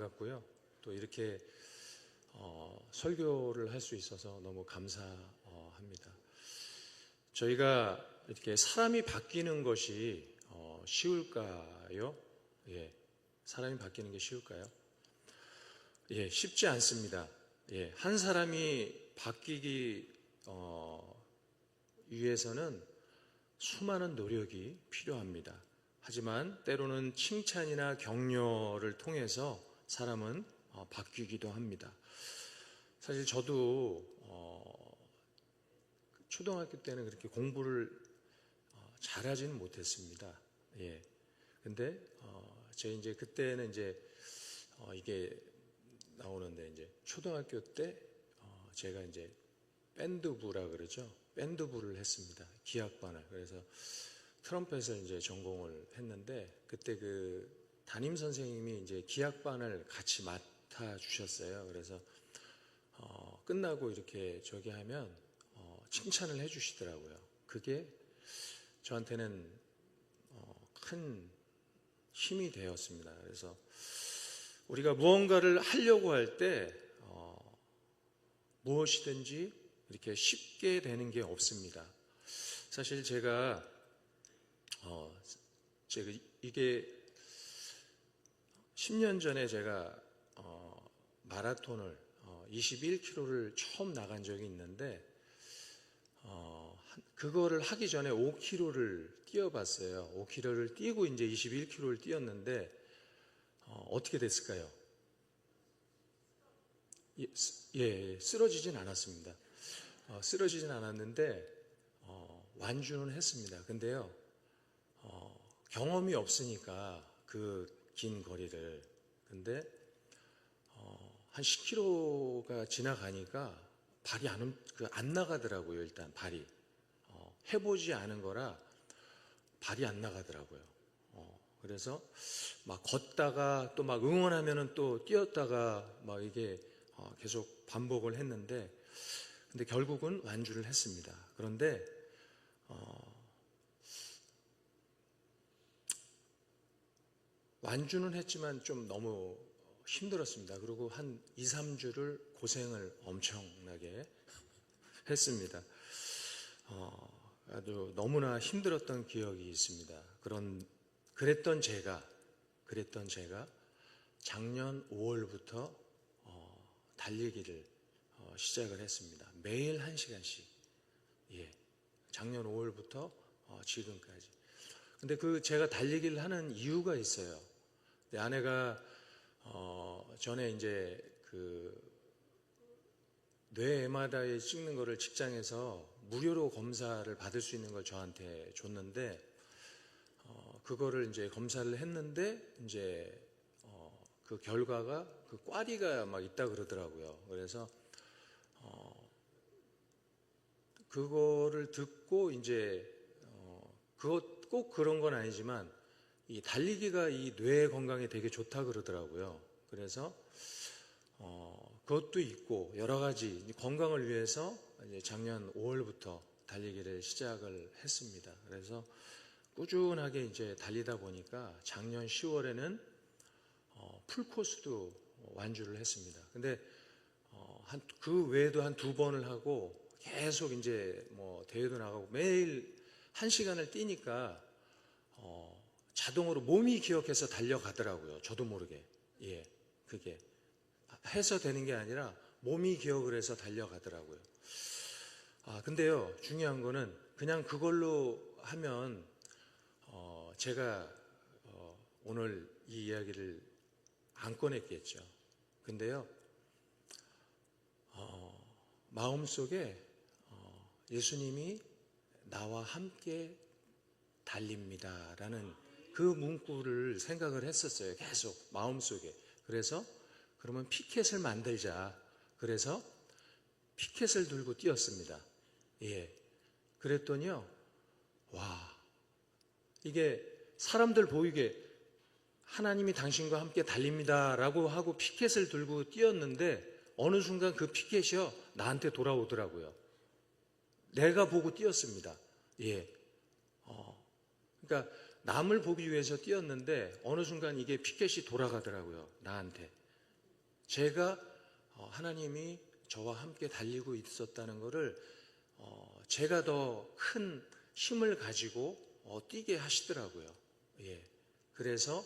많았고요. 또 이렇게 설교를 할 수 있어서 너무 감사합니다. 저희가 이렇게 사람이 바뀌는 것이 쉬울까요? 예, 사람이 바뀌는 게 쉬울까요? 예, 쉽지 않습니다. 예, 한 사람이 바뀌기 위해서는 수많은 노력이 필요합니다. 하지만 때로는 칭찬이나 격려를 통해서 사람은 바뀌기도 합니다. 사실 저도 초등학교 때는 그렇게 공부를 잘하지는 못했습니다. 예. 근데 제 이제 그때는 이제 이게 나오는데 이제 초등학교 때 제가 이제 밴드부라 그러죠. 밴드부를 했습니다. 기악반을. 그래서 트럼펫을 이제 전공을 했는데 그때 그 담임 선생님이 이제 기악반을 같이 맡아 주셨어요. 그래서 끝나고 이렇게 저기 하면 칭찬을 해 주시더라고요. 그게 저한테는 큰 힘이 되었습니다. 그래서 우리가 무언가를 하려고 할 때 무엇이든지 이렇게 쉽게 되는 게 없습니다. 사실 제가 이게 10년 전에 제가 마라톤을 21km를 처음 나간 적이 있는데 그거를 하기 전에 5km를 뛰어봤어요. 5km를 뛰고 이제 21km를 뛰었는데 어떻게 됐을까요? 예, 쓰러지진 않았습니다. 쓰러지진 않았는데 완주는 했습니다. 근데요, 경험이 없으니까 그 긴 거리를 근데 한 10km가 지나가니까 발이 안 나가더라고요. 일단 발이 해보지 않은 거라 발이 안 나가더라고요. 그래서 막 걷다가 또 막 응원하면은 또 뛰었다가 막 이게 계속 반복을 했는데 근데 결국은 완주를 했습니다. 그런데 완주는 했지만 좀 너무 힘들었습니다. 그리고 한 2, 3주를 고생을 엄청나게 했습니다. 아주 너무나 힘들었던 기억이 있습니다. 그랬던 제가 작년 5월부터 달리기를 시작을 했습니다. 매일 1시간씩. 예. 작년 5월부터 지금까지. 근데 제가 달리기를 하는 이유가 있어요. 내 아내가 전에 이제 그 뇌 MRI 찍는 거를 직장에서 무료로 검사를 받을 수 있는 걸 저한테 줬는데 그거를 이제 검사를 했는데 이제 그 결과가 그 꽈리가 막 있다 그러더라고요. 그래서 그거를 듣고 이제 꼭 그런 건 아니지만 이 달리기가 이 뇌 건강에 되게 좋다 그러더라고요. 그래서 그것도 있고 여러 가지 건강을 위해서 이제 작년 5월부터 달리기를 시작을 했습니다. 그래서 꾸준하게 이제 달리다 보니까 작년 10월에는 풀코스도 완주를 했습니다. 근데 그 외에도 한 2번을 하고 계속 이제 뭐 대회도 나가고 매일 1시간을 뛰니까 자동으로 몸이 기억해서 달려가더라고요. 저도 모르게. 예, 그게 해서 되는 게 아니라 몸이 기억을 해서 달려가더라고요. 근데요, 중요한 거는 그냥 그걸로 하면 제가 오늘 이 이야기를 안 꺼냈겠죠. 근데요, 마음속에 예수님이 나와 함께 달립니다라는 그 문구를 생각을 했었어요. 계속 마음속에. 그래서 그러면 피켓을 만들자. 그래서 피켓을 들고 뛰었습니다. 예. 그랬더니요, 와, 이게 사람들 보이게 하나님이 당신과 함께 달립니다라고 하고 피켓을 들고 뛰었는데 어느 순간 그 피켓이요 나한테 돌아오더라고요. 내가 보고 뛰었습니다. 예. 그러니까 남을 보기 위해서 뛰었는데 어느 순간 이게 피켓이 돌아가더라고요. 나한테. 제가 하나님이 저와 함께 달리고 있었다는 것을 제가 더 큰 힘을 가지고 뛰게 하시더라고요. 예. 그래서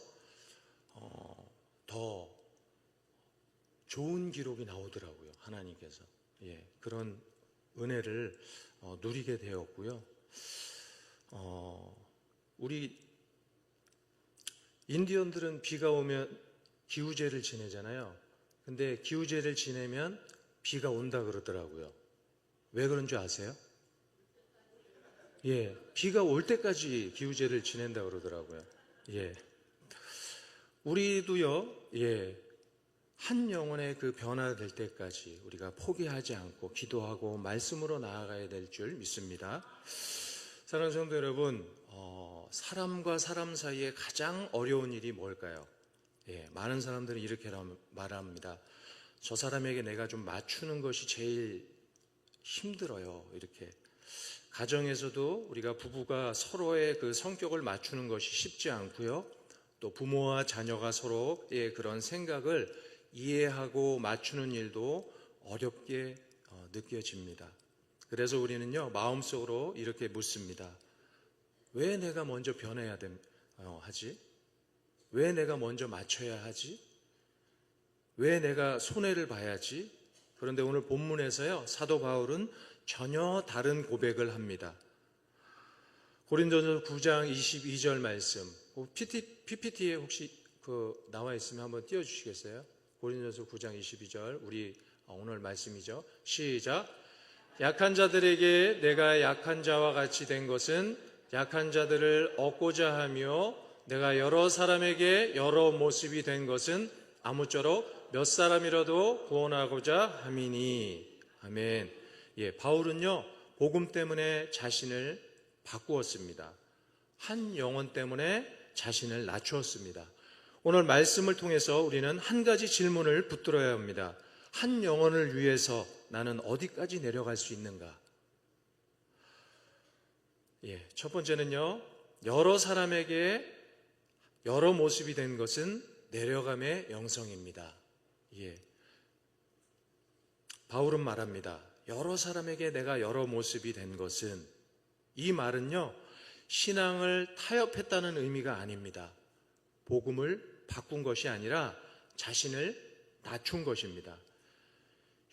더 좋은 기록이 나오더라고요. 하나님께서. 예. 그런 은혜를 누리게 되었고요. 우리 인디언들은 비가 오면 기우제를 지내잖아요. 근데 기우제를 지내면 비가 온다 그러더라고요. 왜 그런 줄 아세요? 예, 비가 올 때까지 기우제를 지낸다 그러더라고요. 예, 우리도요, 예, 한 영혼의 그 변화될 때까지 우리가 포기하지 않고 기도하고 말씀으로 나아가야 될 줄 믿습니다. 사랑하는 성도 여러분, 사람과 사람 사이에 가장 어려운 일이 뭘까요? 예, 많은 사람들은 이렇게 말합니다. 저 사람에게 내가 좀 맞추는 것이 제일 힘들어요. 이렇게. 가정에서도 우리가 부부가 서로의 그 성격을 맞추는 것이 쉽지 않고요. 또 부모와 자녀가 서로의 그런 생각을 이해하고 맞추는 일도 어렵게 느껴집니다. 그래서 우리는요, 마음속으로 이렇게 묻습니다. 왜 내가 먼저 변해야 하지? 왜 내가 먼저 맞춰야 하지? 왜 내가 손해를 봐야지? 그런데 오늘 본문에서요, 사도 바울은 전혀 다른 고백을 합니다. 고린도전서 9장 22절 말씀, PPT에 혹시 나와 있으면 한번 띄워주시겠어요? 고린도전서 9장 22절, 우리 오늘 말씀이죠. 시작. 약한 자들에게 내가 약한 자와 같이 된 것은 약한 자들을 얻고자 하며 내가 여러 사람에게 여러 모습이 된 것은 아무쪼록 몇 사람이라도 구원하고자 함이니. 아멘. 예, 바울은요, 복음 때문에 자신을 바꾸었습니다. 한 영혼 때문에 자신을 낮추었습니다. 오늘 말씀을 통해서 우리는 한 가지 질문을 붙들어야 합니다. 한 영혼을 위해서 나는 어디까지 내려갈 수 있는가? 예, 첫 번째는요, 여러 사람에게 여러 모습이 된 것은 내려감의 영성입니다. 예. 바울은 말합니다. 여러 사람에게 내가 여러 모습이 된 것은, 이 말은요, 신앙을 타협했다는 의미가 아닙니다. 복음을 바꾼 것이 아니라 자신을 낮춘 것입니다.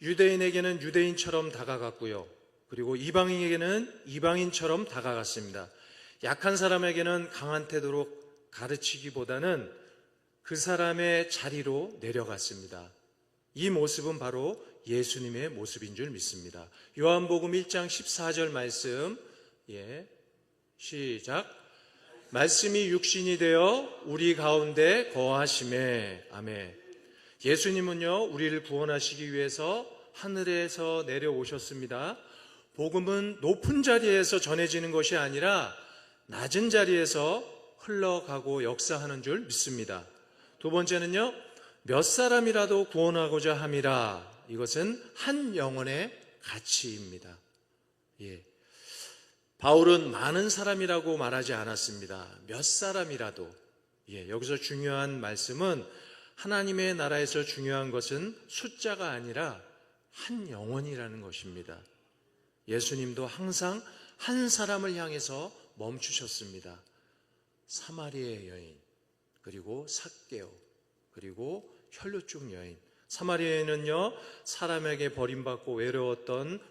유대인에게는 유대인처럼 다가갔고요. 그리고 이방인에게는 이방인처럼 다가갔습니다. 약한 사람에게는 강한 태도로 가르치기보다는 그 사람의 자리로 내려갔습니다. 이 모습은 바로 예수님의 모습인 줄 믿습니다. 요한복음 1장 14절 말씀, 예, 시작. 말씀이 육신이 되어 우리 가운데 거하심에. 아멘. 예수님은요, 우리를 구원하시기 위해서 하늘에서 내려오셨습니다. 복음은 높은 자리에서 전해지는 것이 아니라 낮은 자리에서 흘러가고 역사하는 줄 믿습니다. 두 번째는요, 몇 사람이라도 구원하고자 함이라. 이것은 한 영혼의 가치입니다. 예. 바울은 많은 사람이라고 말하지 않았습니다. 몇 사람이라도. 예, 여기서 중요한 말씀은 하나님의 나라에서 중요한 것은 숫자가 아니라 한 영혼이라는 것입니다. 예수님도 항상 한 사람을 향해서 멈추셨습니다. 사마리아의 여인, 그리고 삭개오, 그리고 혈루증 여인. 사마리아인은요, 사람에게 버림받고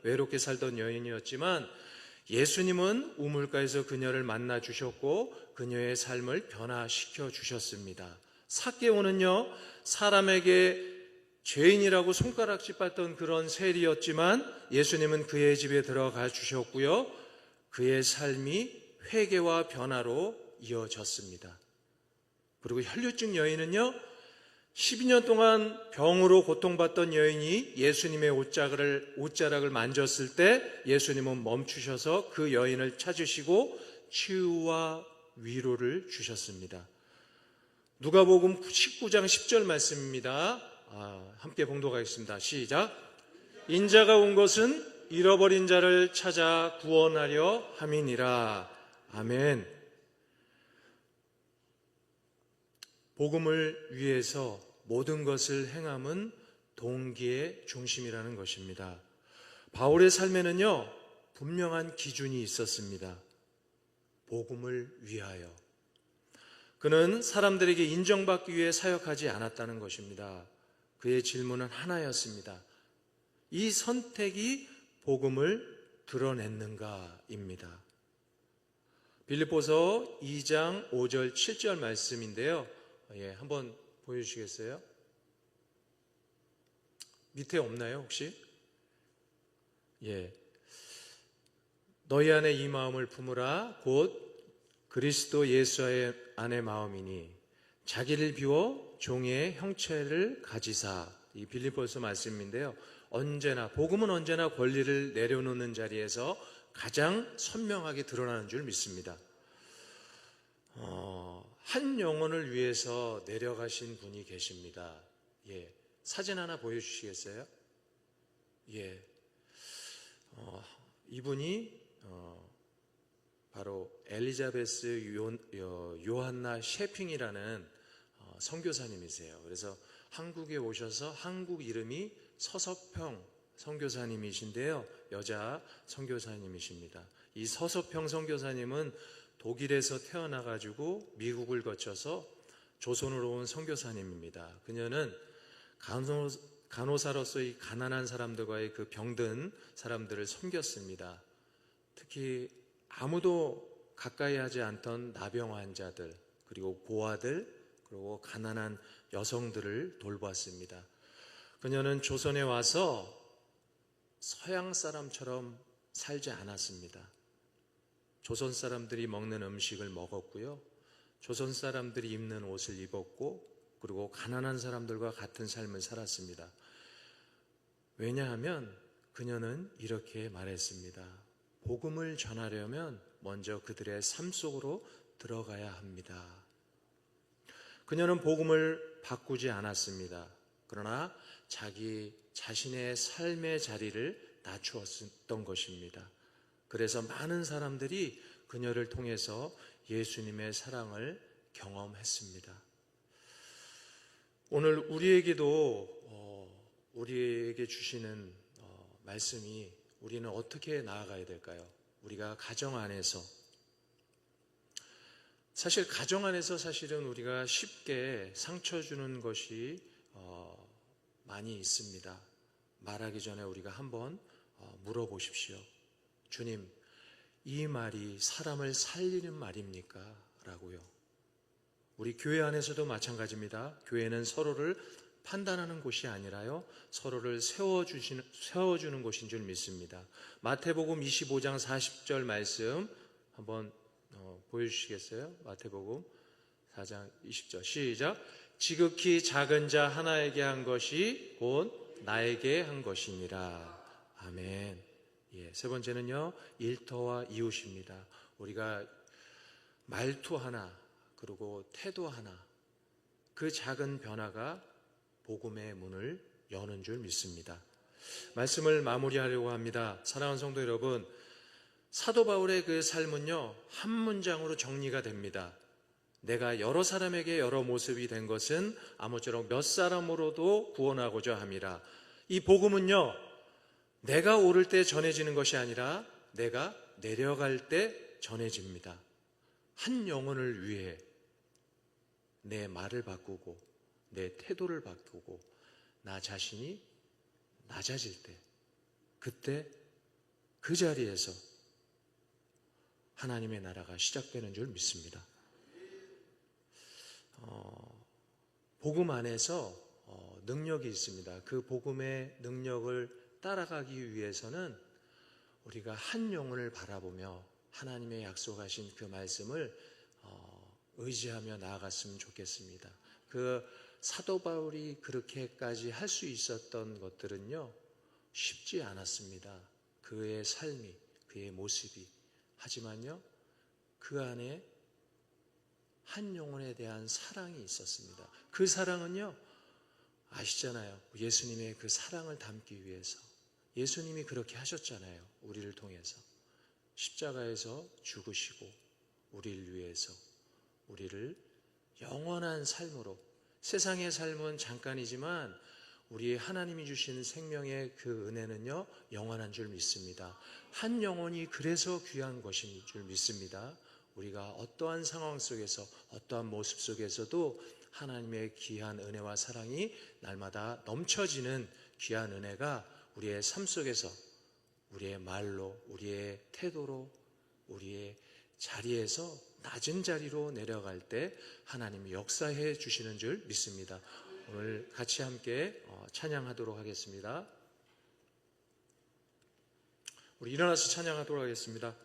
외롭게 살던 여인이었지만 예수님은 우물가에서 그녀를 만나 주셨고 그녀의 삶을 변화시켜 주셨습니다. 삭개오는요, 사람에게 죄인이라고 손가락질 받던 그런 세리였지만 예수님은 그의 집에 들어가 주셨고요, 그의 삶이 회개와 변화로 이어졌습니다. 그리고 혈루증 여인은요, 12년 동안 병으로 고통받던 여인이 예수님의 옷자락을 만졌을 때 예수님은 멈추셔서 그 여인을 찾으시고 치유와 위로를 주셨습니다. 누가복음 19장 10절 말씀입니다. 함께 봉독하겠습니다. 시작. 인자가 온 것은 잃어버린 자를 찾아 구원하려 함이니라. 아멘. 복음을 위해서 모든 것을 행함은 동기의 중심이라는 것입니다. 바울의 삶에는요, 분명한 기준이 있었습니다. 복음을 위하여. 그는 사람들에게 인정받기 위해 사역하지 않았다는 것입니다. 그의 질문은 하나였습니다. 이 선택이 복음을 드러냈는가입니다. 빌립보서 2장 5절 7절 말씀인데요. 한번 보여주시겠어요? 밑에 없나요 혹시? 너희 안에 이 마음을 품으라. 곧 그리스도 예수 안의 마음이니 자기를 비워 종의 형체를 가지사. 이 빌립보서 말씀인데요. 복음은 언제나 권리를 내려놓는 자리에서 가장 선명하게 드러나는 줄 믿습니다. 한 영혼을 위해서 내려가신 분이 계십니다. 사진 하나 보여주시겠어요? 이분이 바로 엘리자베스 요한나 셰핑이라는 선교사님이세요. 그래서 한국에 오셔서 한국 이름이 서석평 선교사님이신데요. 여자 선교사님이십니다. 이 서석평 선교사님은 독일에서 태어나가지고 미국을 거쳐서 조선으로 온 선교사님입니다. 그녀는 간호사로서 이 가난한 사람들과의 그 병든 사람들을 섬겼습니다. 특히 아무도 가까이 하지 않던 나병 환자들, 그리고 고아들, 그리고 가난한 여성들을 돌봤습니다. 그녀는 조선에 와서 서양 사람처럼 살지 않았습니다. 조선 사람들이 먹는 음식을 먹었고요. 조선 사람들이 입는 옷을 입었고, 그리고 가난한 사람들과 같은 삶을 살았습니다. 왜냐하면 그녀는 이렇게 말했습니다. 복음을 전하려면 먼저 그들의 삶 속으로 들어가야 합니다. 그녀는 복음을 바꾸지 않았습니다. 그러나 자기 자신의 삶의 자리를 낮추었던 것입니다. 그래서 많은 사람들이 그녀를 통해서 예수님의 사랑을 경험했습니다. 오늘 우리에게 주시는 말씀이 우리는 어떻게 나아가야 될까요? 우리가 가정 안에서, 사실은 우리가 쉽게 상처 주는 것이 많이 있습니다. 말하기 전에 우리가 한번 물어보십시오. 주님, 이 말이 사람을 살리는 말입니까? 라고요. 우리 교회 안에서도 마찬가지입니다. 교회는 서로를 판단하는 곳이 아니라요, 서로를 세워주는 곳인 줄 믿습니다. 마태복음 25장 40절 말씀 한번 보여주시겠어요? 마태복음 4장 20절 시작. 지극히 작은 자 하나에게 한 것이 곧 나에게 한 것이니라. 아멘. 세 번째는요, 일터와 이웃입니다. 우리가 말투 하나, 그리고 태도 하나, 그 작은 변화가 복음의 문을 여는 줄 믿습니다. 말씀을 마무리하려고 합니다. 사랑하는 성도 여러분, 사도 바울의 그 삶은요, 한 문장으로 정리가 됩니다. 내가 여러 사람에게 여러 모습이 된 것은 아무쪼록 몇 사람으로도 구원하고자 함이라. 이 복음은요, 내가 오를 때 전해지는 것이 아니라 내가 내려갈 때 전해집니다. 한 영혼을 위해 내 말을 바꾸고 내 태도를 바꾸고 나 자신이 낮아질 때, 그때 그 자리에서 하나님의 나라가 시작되는 줄 믿습니다. 복음 안에서 능력이 있습니다. 그 복음의 능력을 따라가기 위해서는 우리가 한 영혼을 바라보며 하나님의 약속하신 그 말씀을 의지하며 나아갔으면 좋겠습니다. 그 사도 바울이 그렇게까지 할 수 있었던 것들은요, 쉽지 않았습니다. 그의 삶이, 그의 모습이. 하지만요, 그 안에 한 영혼에 대한 사랑이 있었습니다. 그 사랑은요, 아시잖아요. 예수님의 그 사랑을 담기 위해서 예수님이 그렇게 하셨잖아요. 우리를 통해서 십자가에서 죽으시고 우리를 위해서 우리를 영원한 삶으로, 세상의 삶은 잠깐이지만 우리 하나님이 주신 생명의 그 은혜는요, 영원한 줄 믿습니다. 한 영혼이 그래서 귀한 것인 줄 믿습니다. 우리가 어떠한 상황 속에서, 어떠한 모습 속에서도 하나님의 귀한 은혜와 사랑이 날마다 넘쳐지는 귀한 은혜가 우리의 삶 속에서, 우리의 말로, 우리의 태도로, 우리의 자리에서 낮은 자리로 내려갈 때 하나님이 역사해 주시는 줄 믿습니다. 오늘 같이 함께 찬양하도록 하겠습니다. 우리 일어나서 찬양하도록 하겠습니다.